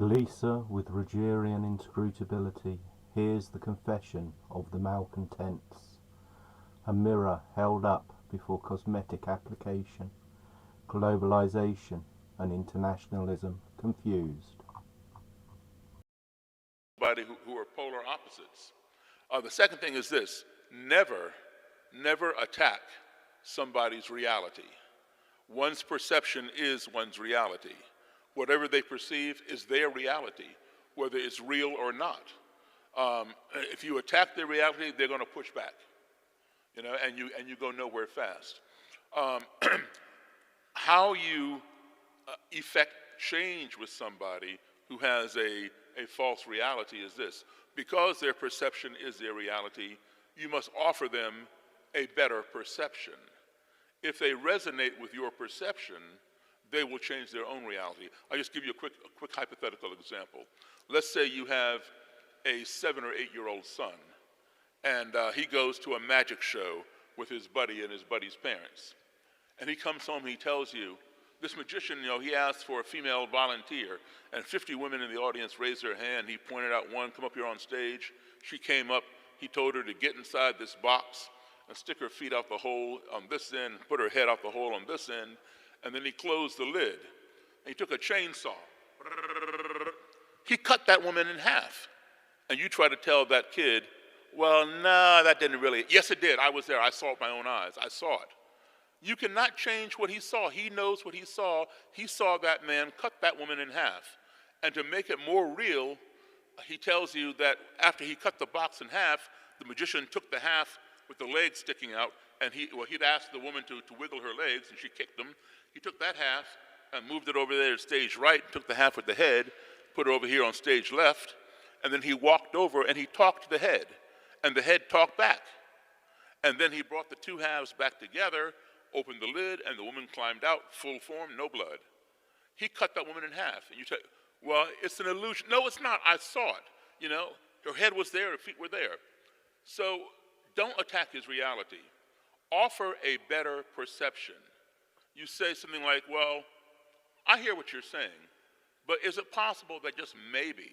Elisa, with Rogerian inscrutability, hears the confession of the malcontents. A mirror held up before cosmetic application, globalization and internationalism confused. Who are polar opposites. The second thing is this: never attack somebody's reality. One's perception is one's reality. Whatever they perceive is their reality, whether it's real or not. If you attack their reality, they're going to push back, and you go nowhere fast. How you effect change with somebody who has a false reality is this: because their perception is their reality, you must offer them a better perception. If they resonate with your perception, they will change their own reality. I'll just give you a quick hypothetical example. Let's say you have a 7 or 8 year old son, and he goes to a magic show with his buddy and his buddy's parents. And he comes home and he tells you, this magician, he asked for a female volunteer, and 50 women in the audience raised their hand. He pointed out one, come up here on stage. She came up. He told her to get inside this box and stick her feet out the hole on this end, put her head out the hole on this end, and then he closed the lid. And he took a chainsaw. He cut that woman in half. And you try to tell that kid, well, no, that didn't really. Yes, it did. I was there. I saw it with my own eyes. I saw it. You cannot change what he saw. He knows what he saw. He saw that man cut that woman in half. And to make it more real, he tells you that after he cut the box in half, the magician took the half with the legs sticking out, and he'd asked the woman to wiggle her legs, and she kicked them. He took that half and moved it over there to stage right, took the half with the head, put it over here on stage left, and then he walked over and he talked to the head, and the head talked back. And then he brought the two halves back together, opened the lid, and the woman climbed out, full form, no blood. He cut that woman in half. And you say, well, it's an illusion. No, it's not. I saw it. Her head was there, her feet were there. So don't attack his reality. Offer a better perception. You say something like, well, I hear what you're saying, but is it possible that just maybe?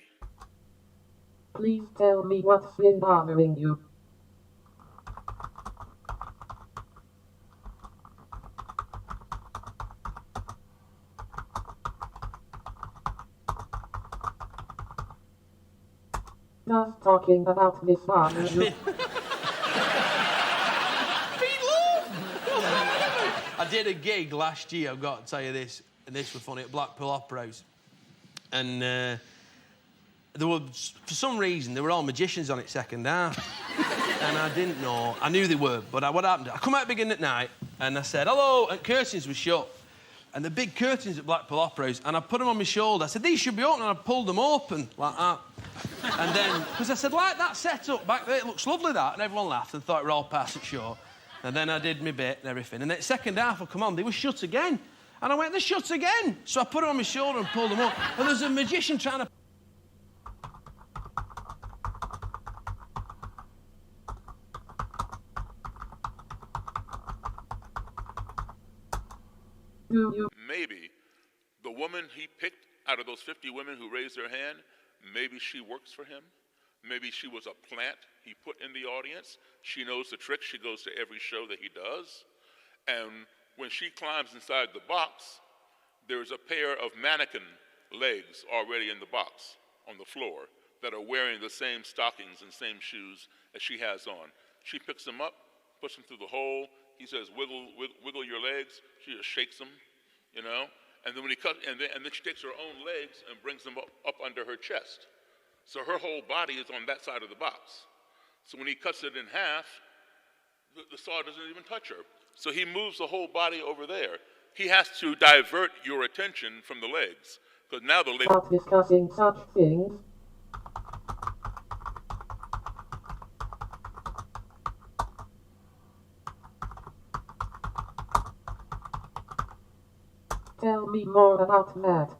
Please tell me what's been bothering you. Does talking about this bother you? I did a gig last year, I've got to tell you this, and this was funny, at Blackpool Opera House. And there were, for some reason, there were all magicians on it second half. And I didn't know. I knew they were, but what happened? I come out beginning at night, and I said, hello, and curtains were shut. And the big curtains at Blackpool Opera House, and I put them on my shoulder. I said, these should be open, and I pulled them open, like that. And then, because I said, like that setup back there, it looks lovely, that. And everyone laughed and thought we were all passing short. And then I did my bit and everything. And then second half will come on, they were shut again. And I went, they're shut again. So I put it on my shoulder and pulled them up. And there's a magician trying to... Maybe the woman he picked out of those 50 women who raised their hand, maybe she works for him. Maybe she was a plant he put in the audience. She knows the tricks. She goes to every show that he does. And when she climbs inside the box, there's a pair of mannequin legs already in the box on the floor that are wearing the same stockings and same shoes as she has on. She picks them up, puts them through the hole. He says, wiggle your legs. She just shakes them, And then when and then she takes her own legs and brings them up under her chest. So her whole body is on that side of the box. So when he cuts it in half, the saw doesn't even touch her. So he moves the whole body over there. He has to divert your attention from the legs, because now the legs... Stop discussing such things. Tell me more about that.